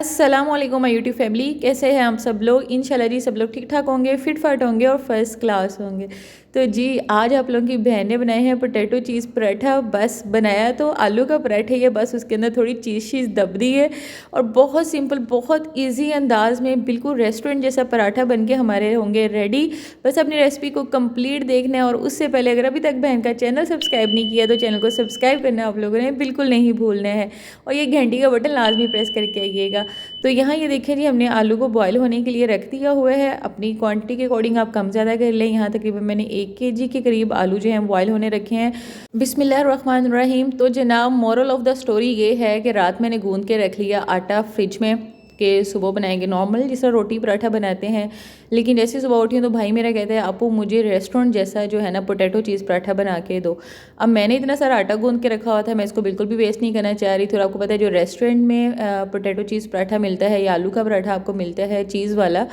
अस्सलामुअलैकुम my YouTube family, कैसे हैं आप सब लोग। इंशाल्लाह जी सब लोग ठीक ठाक होंगे, फिट फाट होंगे और फर्स्ट क्लास होंगे। तो जी आज आप लोगों की बहन ने बनाए हैं पोटैटो चीज़ पराठा। बस बनाया तो आलू का पराठा ही है, बस उसके अंदर थोड़ी चीज़ दब दी है और बहुत सिंपल बहुत इजी अंदाज में बिल्कुल रेस्टोरेंट जैसा पराठा बन के हमारे होंगे रेडी। बस अपनी रेसिपी को कंप्लीट देखना है और उससे पहले अगर अभी तक बहन का चैनल सब्सक्राइब नहीं किया तो चैनल को सब्सक्राइब करना आप लोगों ने बिल्कुल नहीं भूलना है और ये घंटी का बटन लाजमी प्रेस करके आइएगा। तो यहाँ ये देखिए जी हमने आलू को बॉईल होने के लिए रख दिया हुआ है। अपनी क्वांटिटी के अकॉर्डिंग आप कम ज़्यादा कर लें। यहाँ तकरीबन मैंने 1 kg के करीब आलू जो हैं बॉईल होने रखे हैं। बिस्मिल्लाहिर्रहमानिर्रहीम। तो जनाब मोरल ऑफ़ द स्टोरी ये है कि रात मैंने गूंद के रख लिया आटा फ्रिज में कि सुबह बनाएंगे नॉर्मल जिस तरह रोटी पराठा बनाते हैं। लेकिन जैसे सुबह उठी हूँ तो भाई मेरा कहता है आपू मुझे रेस्टोरेंट जैसा जो है ना पोटैटो चीज़ पराठा बना के दो। अब मैंने इतना सारा आटा गूंद के रखा हुआ था, मैं इसको बिल्कुल भी वेस्ट नहीं करना चाह रही थी। और आपको पता है जो रेस्टोरेंट में पोटैटो चीज़ पराठा मिलता है या आलू का पराठा आपको मिलता है चीज़ वाला,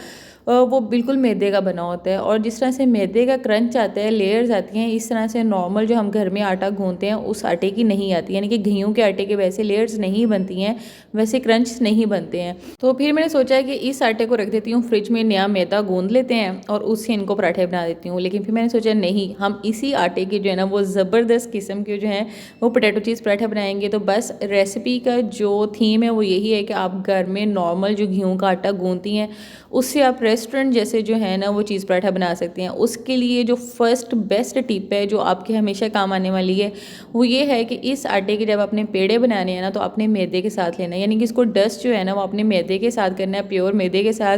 वो बिल्कुल मैदे का बना होता है और जिस तरह से मैदे का क्रंच आता है, लेयर्स आती हैं, इस तरह से नॉर्मल जो हम घर में आटा गूंथते हैं उस आटे की नहीं आती। यानी कि गेहूं के आटे के वैसे लेयर्स नहीं बनती हैं, वैसे क्रंच नहीं बनते हैं। तो फिर मैंने सोचा कि इस आटे को रख देती हूँ फ्रिज में, नया मैदा गूंद लेते हैं और उससे इनको पराठे बना देती हूँ। लेकिन फिर मैंने सोचा नहीं, हम इसी आटे के जो है ना वो ज़बरदस्त किस्म के जो हैं वो पोटैटो चीज़ पराठा बनाएंगे। तो बस रेसिपी का जो थीम है वो यही है कि आप घर में नॉर्मल जो गेहूं का आटा गूंथती हैं उससे आप रेस्टोरेंट जैसे जो है ना वो चीज़ पराठा बना सकते हैं। उसके लिए जो फर्स्ट बेस्ट टिप है जो आपके हमेशा काम आने वाली है वो ये है कि इस आटे के जब आपने पेड़े बनाने हैं ना तो अपने मैदे के साथ लेना है। यानी कि इसको डस्ट जो है ना वो अपने मैदे के साथ करना है, प्योर मैदे के साथ,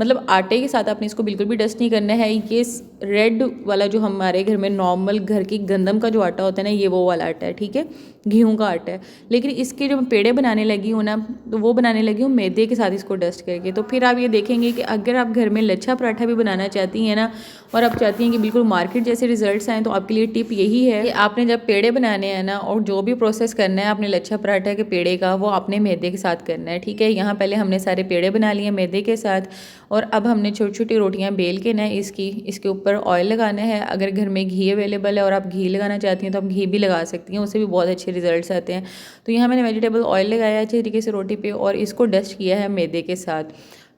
मतलब आटे के साथ आपने इसको बिल्कुल भी डस्ट नहीं करना है। ये रेड वाला जो हमारे घर में नॉर्मल घर की गंदम का जो आटा होता है ना ये वो वाला आटा है, ठीक है, गेहूं का आटा है। लेकिन इसके जो मैं पेड़े बनाने लगी हूँ ना तो वो बनाने लगी हूँ मैदे के साथ इसको डस्ट करके। तो फिर आप ये देखेंगे कि अगर आप घर में लच्छा पराठा भी बनाना चाहती हैं ना और आप चाहती हैं कि बिल्कुल मार्केट जैसे रिजल्ट्स आएँ तो आपके लिए टिप यही है कि आपने जब पेड़े बनाने हैं ना और जो भी प्रोसेस करना है आपने लच्छा पराठा के पेड़े का वो आपने मैदे के साथ करना है, ठीक है। यहाँ पहले हमने सारे पेड़े बना लिए मैदे के साथ और अब हमने छोटी छोटी रोटियाँ बेल के ना इसके ऊपर ऑयल लगाना है। अगर घर में घी अवेलेबल है और आप घी लगाना चाहती हैं तो आप घी भी लगा सकती हैं, उससे भी बहुत अच्छे रिजल्ट्स आते हैं। तो यहाँ मैंने वेजिटेबल ऑयल लगाया अच्छे तरीके से रोटी पे और इसको डस्ट किया है मैदे के साथ।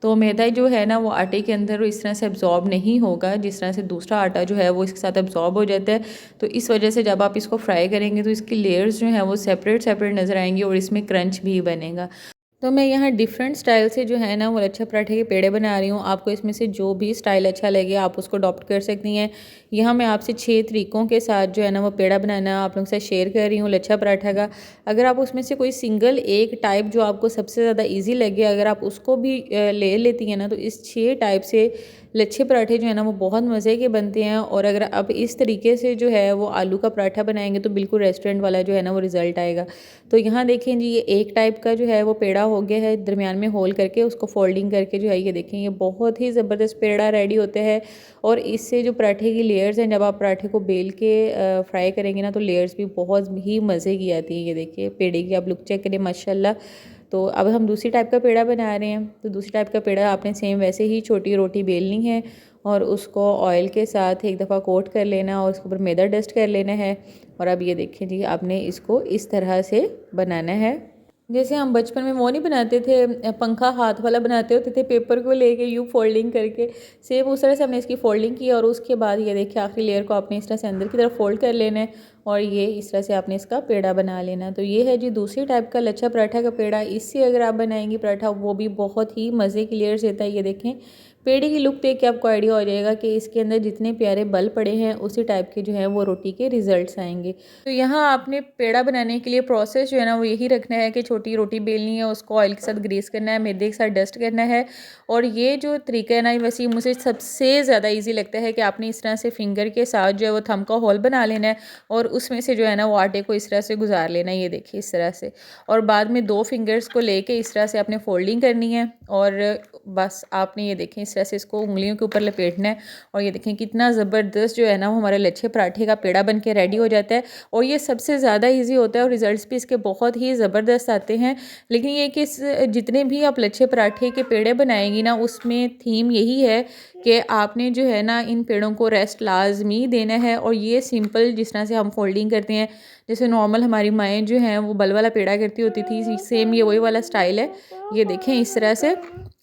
तो मैदा जो है ना वो आटे के अंदर इस तरह से अब्जॉर्ब नहीं होगा जिस तरह से दूसरा आटा जो है वो इसके साथ अब्जॉर्ब हो जाता है। तो इस वजह से जब आप इसको फ्राई करेंगे तो इसकी लेयर्स जो हैं वो सेपरेट सेपरेट नज़र आएंगी और इसमें क्रंच भी बनेगा। तो मैं यहाँ डिफरेंट स्टाइल से जो है ना वो लच्छा पराठे के पेड़े बना रही हूँ। आपको इसमें से जो भी स्टाइल अच्छा लगे आप उसको अडॉप्ट कर सकती हैं। यहाँ मैं आपसे 6 तरीक़ों के साथ जो है ना वो पेड़ा बनाना आप लोगों के साथ शेयर कर रही हूँ लच्छा पराठा का। अगर आप उसमें से कोई सिंगल एक टाइप जो आपको सबसे ज़्यादा ईजी लगे अगर आप उसको भी ले लेती हैं ना तो इस 6 टाइप से लच्छे पराठे जो है ना वो बहुत मज़े के बनते हैं। और अगर आप इस तरीके से जो है वो आलू का पराठा बनाएंगे तो बिल्कुल रेस्टोरेंट वाला जो है ना वो रिज़ल्ट आएगा। तो यहाँ देखें जी ये एक टाइप का जो है वो पेड़ा हो गया है, दरमियान में होल करके उसको फोल्डिंग करके जो है ये देखें ये बहुत ही ज़बरदस्त पेड़ा रेडी होता है। और इससे जो पराठे की लेयर्स हैं जब आप पराठे को बेल के फ्राई करेंगे ना तो लेयर्स भी बहुत ही मज़े की आती है। ये देखिए पेड़े की आप लुक चेक करें माशाल्लाह। तो अब हम दूसरी टाइप का पेड़ा बना रहे हैं। तो दूसरी टाइप का पेड़ा आपने सेम वैसे ही छोटी रोटी बेलनी है और उसको ऑयल के साथ एक दफ़ा कोट कर लेना और उसके ऊपर मैदा डस्ट कर लेना है। और अब ये देखें जी आपने इसको इस तरह से बनाना है जैसे हम बचपन में वो नहीं बनाते थे पंखा हाथ वाला बनाते होते थे पेपर को लेके यूँ फोल्डिंग करके, सेम उस तरह से हमने इसकी फोल्डिंग की। और उसके बाद ये देखिए आखिरी लेयर को आपने इस तरह से अंदर की तरफ फोल्ड कर लेना है और ये इस तरह से आपने इसका पेड़ा बना लेना। तो ये है जी दूसरी टाइप का लच्छा पराठा का पेड़ा। इससे अगर आप बनाएंगी पराठा वो भी बहुत ही मज़े की लेयर्स देता है। ये देखें पेड़े की लुक देख के आपको आइडिया हो जाएगा कि इसके अंदर जितने प्यारे बल पड़े हैं उसी टाइप के जो है वो रोटी के रिजल्ट्स आएंगे। तो यहाँ आपने पेड़ा बनाने के लिए प्रोसेस जो है ना वो यही रखना है कि छोटी रोटी बेलनी है, उसको ऑयल के साथ ग्रीस करना है, मैदे के साथ डस्ट करना है। और ये जो तरीका है ना वैसे मुझे सबसे ज़्यादा ईजी लगता है कि आपने इस तरह से फिंगर के साथ जो है वो थंब का होल बना लेना है और उसमें से जो है ना वो आटे को इस तरह से गुजार लेना है। ये देखिए इस तरह से। और बाद में 2 फिंगर्स को लेके इस तरह से आपने फोल्डिंग करनी है और बस आपने ये देखें इस तरह से इसको उंगलियों के ऊपर लपेटना है और ये देखें कितना ज़बरदस्त जो है ना वो हमारे लच्छे पराठे का पेड़ा बन के रेडी हो जाता है। और ये सबसे ज़्यादा ईजी होता है और रिज़ल्ट्स भी इसके बहुत ही ज़बरदस्त आते हैं। लेकिन ये कि जितने भी आप लच्छे पराठे के पेड़े बनाएंगी ना उसमें थीम यही है कि आपने जो है ना इन पेड़ों को रेस्ट लाजमी देना है। और ये सिंपल जिस तरह से हम फोल्डिंग करते हैं, जैसे नॉर्मल हमारी माएँ जो हैं वो बल वाला पेड़ा करती होती थी, सेम ये वही वाला स्टाइल है। ये देखें इस तरह से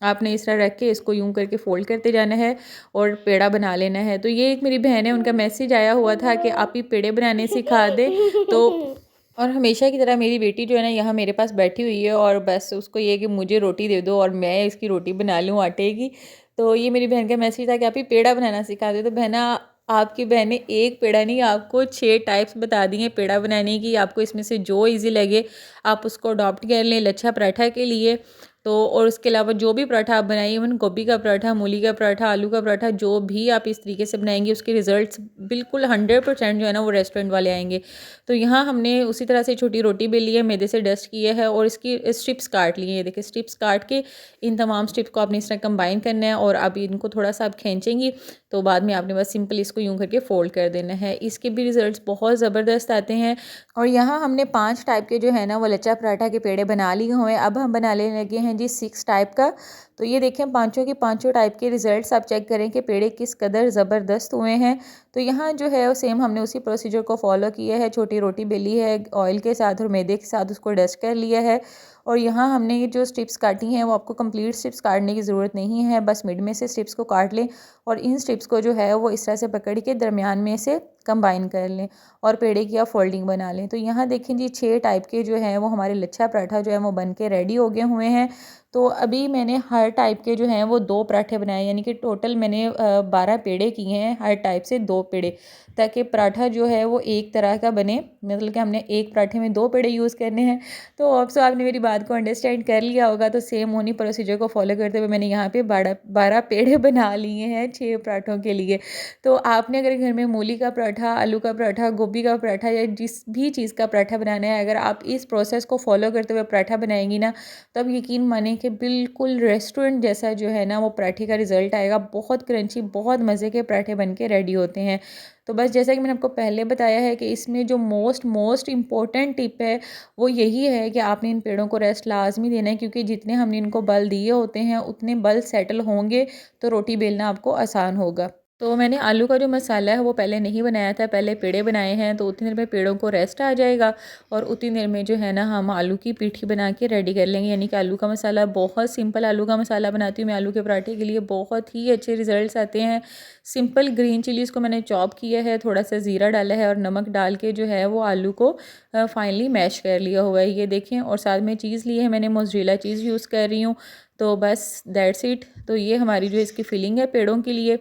आपने इस तरह रख के इसको यूं करके फोल्ड करते जाना है और पेड़ा बना लेना है। तो ये एक मेरी बहन है, उनका मैसेज आया हुआ था कि आप ही पेड़े बनाने सिखा दें। तो और हमेशा की तरह मेरी बेटी जो है ना यहाँ मेरे पास बैठी हुई है और बस उसको ये कि मुझे रोटी दे दो और मैं इसकी रोटी बना लूँ आटे की। तो ये मेरी बहन का मैसेज था कि आप ही पेड़ा बनाना सिखा दे। तो बहना आपकी बहन ने एक पेड़ा नहीं आपको 6 टाइप्स बता दिए पेड़ा बनाने की। आपको इसमें से जो इजी लगे आप उसको अडॉप्ट कर लें लच्छा पराठा के लिए। तो और उसके अलावा जो भी पराठा आप बनाइए, इवन गोभी का पराठा, मूली का पराठा, आलू का पराठा, जो भी आप इस तरीके से बनाएंगे उसके रिजल्ट्स बिल्कुल 100% जो है ना वो रेस्टोरेंट वाले आएंगे। तो यहाँ हमने उसी तरह से छोटी रोटी बेली है, मैदे से डस्ट किया है और इसकी स्ट्रिप्स काट लिए हैं। देखिए स्ट्रिप्स काट के इन तमाम स्ट्रिप्स को आपने इस तरह कंबाइन करना है और अब इनको थोड़ा सा आप खींचेंगी तो बाद में आपने बस सिंपल इसको यूं करके फोल्ड कर देना है। इसके भी रिजल्ट्स बहुत ज़बरदस्त आते हैं। और यहाँ हमने 5 टाइप के जो है ना वो लच्छा पराठा के पेड़े बना लिए हुए हैं। अब हम बनाने लगे हैं जी 6 टाइप का। तो ये देखें पांचों के पांचों टाइप के रिजल्ट्स आप चेक करें कि पेड़े किस कदर ज़बरदस्त हुए हैं। तो यहाँ जो है सेम हमने उसी प्रोसीजर को फॉलो किया है। छोटी रोटी बेली है ऑयल के साथ और मैदे के साथ उसको डस्ट कर लिया है। और यहाँ हमने ये जो स्ट्रिप्स काटी हैं वो आपको कंप्लीट स्ट्रिप्स काटने की ज़रूरत नहीं है, बस मिड में से स्ट्रिप्स को काट लें और इन स्ट्रिप्स को जो है वो इस तरह से पकड़ के दरमियान में से कंबाइन कर लें और पेड़े की आप फोल्डिंग बना लें। तो यहाँ देखें जी 6 टाइप के जो हैं वो हमारे लच्छा पराठा जो है वो बन के रेडी हो गए हुए हैं। तो अभी मैंने हर टाइप के जो हैं वो 2 पराठे बनाए, यानी कि टोटल मैंने 12 पेड़े किए हैं, हर टाइप से 2 पेड़े, ताकि पराठा जो है वो एक तरह का बने। मतलब कि हमने एक पराठे में 2 पेड़े यूज़ करने हैं। तो अब सो आपने मेरी बात को अंडरस्टैंड कर लिया होगा। तो सेम उन्हीं प्रोसीजर को फॉलो करते हुए मैंने यहाँ पे 12 पेड़े बना लिए हैं 6 पराठों के लिए। तो आपने अगर घर में मूली का पराठा, आलू का पराठा, गोभी का पराठा या जिस भी चीज़ का पराठा बनाना है, अगर आप इस प्रोसेस को फॉलो करते हुए पराठा बनाएंगी ना, तब यकीन माने कि बिल्कुल रेस्टोरेंट जैसा जो है ना वो पराठे का रिज़ल्ट आएगा। बहुत क्रंची, बहुत मज़े के पराठे बन के रेडी होते हैं। तो बस जैसा कि मैंने आपको पहले बताया है कि इसमें जो मोस्ट इम्पॉर्टेंट टिप है वो यही है कि आपने इन पेड़ों को रेस्ट लाजमी देना है, क्योंकि जितने हमने इनको बल दिए होते हैं उतने बल सेटल होंगे तो रोटी बेलना आपको आसान होगा। तो मैंने आलू का जो मसाला है वो पहले नहीं बनाया था, पहले पेड़े बनाए हैं। तो उतनी देर में पेड़ों को रेस्ट आ जाएगा और उतनी देर में जो है ना हम आलू की पीठी बना के रेडी कर लेंगे। यानी कि आलू का मसाला बहुत सिंपल आलू का मसाला बनाती हूँ मैं आलू के पराठे के लिए, बहुत ही अच्छे रिजल्ट्स आते हैं। सिंपल ग्रीन चिलीज़ को मैंने चॉप किया है, थोड़ा सा ज़ीरा डाला है और नमक डाल के जो है वो आलू को फाइनली मैश कर लिया हुआ है, ये देखें। और साथ में चीज़ ली है मैंने, मोज़रेला चीज़ यूज़ कर रही हूँ। तो बस दैट्स इट। तो ये हमारी जो इसकी फिलिंग है पेड़ों के लिए।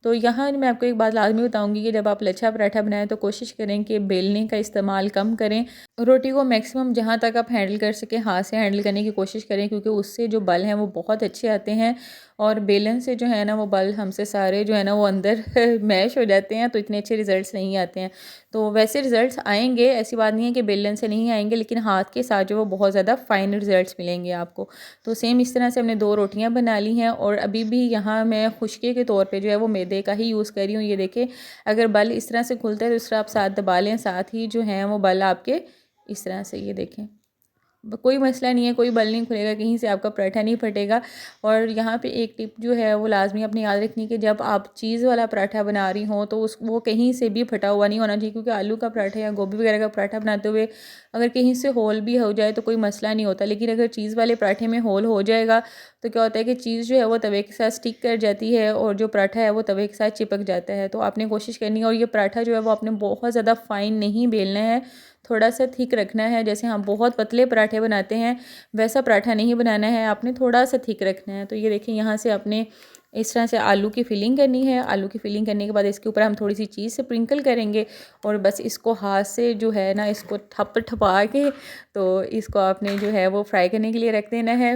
तो यहाँ मैं आपको एक बात लाजमी बताऊंगी कि जब आप लच्छा पराठा बनाएं तो कोशिश करें कि बेलने का इस्तेमाल कम करें। रोटी को मैक्सिमम जहाँ तक आप हैंडल कर सकें हाथ से हैंडल करने की कोशिश करें, क्योंकि उससे जो बल हैं वो बहुत अच्छे आते हैं। और बेलन से जो है ना वो बल हमसे सारे जो है ना वो अंदर मैश हो जाते हैं, तो इतने अच्छे रिज़ल्ट्स नहीं आते हैं। तो वैसे रिज़ल्ट्स आएंगे, ऐसी बात नहीं है कि बेलन से नहीं आएंगे, लेकिन हाथ के साथ जो वो बहुत ज़्यादा फ़ाइन रिज़ल्ट्स मिलेंगे आपको। तो सेम इस तरह से हमने 2 रोटियां बना ली हैं और अभी भी यहाँ मैं खुशके के तौर पे जो है वो मैदे का ही यूज़ कर रही हूँ। ये देखें, अगर बल इस तरह से खुलता है तो इस तरह आप साथ दबा लें, साथ ही जो है वो बल आपके इस तरह से, ये देखें कोई मसला नहीं है, कोई बल नहीं खुलेगा, कहीं से आपका पराठा नहीं फटेगा। और यहाँ पे एक टिप जो है वो लाजमी अपनी याद रखनी कि जब आप चीज़ वाला पराठा बना रही हों तो वो कहीं से भी फटा हुआ नहीं होना चाहिए, क्योंकि आलू का पराठा या गोभी वगैरह का पराठा बनाते हुए अगर कहीं से होल भी हो जाए तो कोई मसला नहीं होता। लेकिन अगर चीज़ वाले पराठे में होल हो जाएगा तो क्या होता है कि चीज़ जो है वो तवे के साथ स्टिक कर जाती है और जो पराठा है वो तवे के साथ चिपक जाता है। तो आपने कोशिश करनी है। और ये पराठा जो है वो आपने बहुत ज़्यादा फ़ाइन नहीं बेलना है, थोड़ा सा थिक रखना है। जैसे हम बहुत पतले पराठे बनाते हैं वैसा पराठा नहीं बनाना है, आपने थोड़ा सा थिक रखना है। तो ये देखें, यहाँ से आपने इस तरह से आलू की फिलिंग करनी है। आलू की फिलिंग करने के बाद इसके ऊपर हम थोड़ी सी चीज़ स्प्रिंकल करेंगे और बस इसको हाथ से जो है ना इसको ठपा के तो इसको आपने जो है वो फ्राई करने के लिए रख देना है।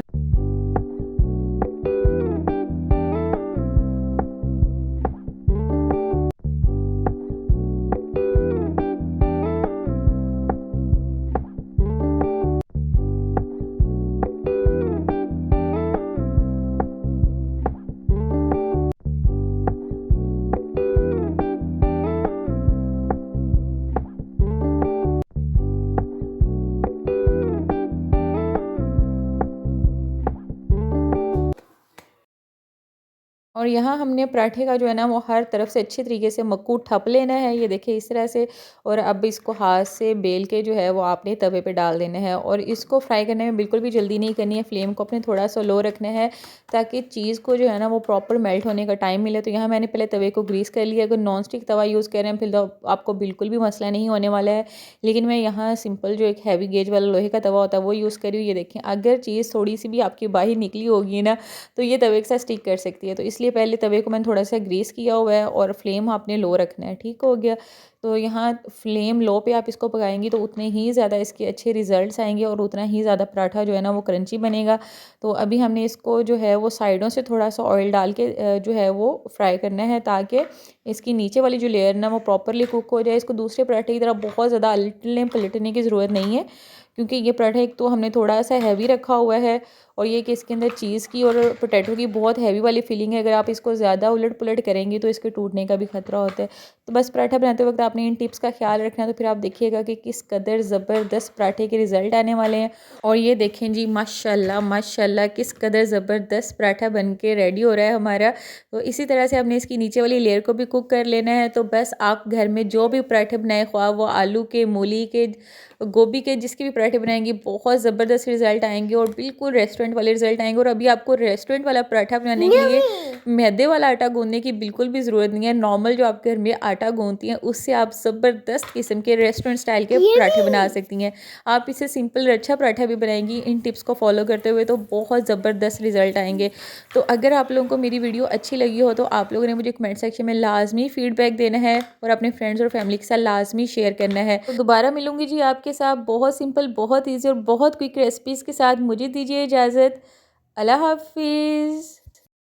और यहाँ हमने पराठे का जो है ना वो हर तरफ से अच्छे तरीके से मक्कू ठप लेना है, ये देखिए इस तरह से। और अब इसको हाथ से बेल के जो है वो आपने तवे पे डाल देना है। और इसको फ्राई करने में बिल्कुल भी जल्दी नहीं करनी है, फ्लेम को अपने थोड़ा सा लो रखना है ताकि चीज़ को जो है ना वो प्रॉपर मेल्ट होने का टाइम मिले। तो यहाँ मैंने पहले तवे को ग्रीस कर लिया। अगर नॉन स्टिक तवा यूज़ कर रहे हैं फिर तो आपको बिल्कुल भी मसला नहीं होने वाला है, लेकिन मैं यहाँ सिंपल जो एक हैवी गेज वाला लोहे का तवा होता है वो यूज़ करी हुई। ये देखें, अगर चीज़ थोड़ी सी भी आपकी बाहर निकली होगी ना तो ये तवे के साथ स्टिक कर सकती है। तो इसलिए पहले तवे को मैंने थोड़ा सा ग्रीस किया हुआ है और फ्लेम आपने लो रखना है, ठीक हो गया। तो यहाँ फ्लेम लो पे आप इसको पकाएंगी तो उतने ही ज़्यादा इसके अच्छे रिजल्ट्स आएंगे और उतना ही ज़्यादा पराठा जो है ना वो क्रंची बनेगा। तो अभी हमने इसको जो है वो साइडों से थोड़ा सा ऑयल डाल के जो है वो फ्राई करना है ताकि इसकी नीचे वाली जो लेयर ना वो प्रॉपरली कुक हो जाए। इसको दूसरे पराठे की तरह बहुत ज़्यादा अलटने पलटने की ज़रूरत नहीं है, क्योंकि ये पराठा एक तो हमने थोड़ा सा हैवी रखा हुआ है और ये कि इसके अंदर चीज़ की और पोटैटो की बहुत हैवी वाली फीलिंग है। अगर आप इसको ज़्यादा उलट पुलट करेंगी तो इसके टूटने का भी खतरा होता है। तो बस पराठा बनाते वक्त आपने इन टिप्स का ख्याल रखना है, तो फिर आप देखिएगा कि किस कदर ज़बरदस्त पराठे के रिज़ल्ट आने वाले हैं। और ये देखें जी, माशाल्लाह माशाल्लाह किस कदर ज़बरदस्त पराठा बन के रेडी हो रहा है हमारा। तो इसी तरह से हमने इसकी नीचे वाली लेयर को भी कुक कर लेना है। तो बस आप घर में जो भी पराठे बनाए, ख्वाह वो आलू के, मूली के, गोभी के, जिसके भी पराठे बनाएंगे बहुत ज़बरदस्त रिजल्ट आएंगे और बिल्कुल रेस्टोरेंट वाले रिजल्ट आएंगे। और अभी आपको रेस्टोरेंट वाला पराठा बनाने के लिए मैदे वाला आटा गूंदने की बिल्कुल भी ज़रूरत नहीं है। नॉर्मल जो आप घर में आटा गूंदती हैं उससे आप ज़बरदस्त किस्म के रेस्टोरेंट स्टाइल के पराठे बना सकती हैं। आप इसे सिंपल अच्छा पराठा भी बनाएंगी इन टिप्स को फॉलो करते हुए तो बहुत ज़बरदस्त रिजल्ट आएंगे। तो अगर आप लोगों को मेरी वीडियो अच्छी लगी हो तो आप लोगों ने मुझे कमेंट सेक्शन में लाजमी फीडबैक देना है और अपने फ्रेंड्स और फैमिली के साथ लाजमी शेयर करना है। तो दोबारा मिलूंगी जी आपके साथ बहुत सिंपल, बहुत ईजी और बहुत क्विक रेसिपीज़ के साथ। मुझे दीजिए इजाज़त। अल्लाह हाफिज़।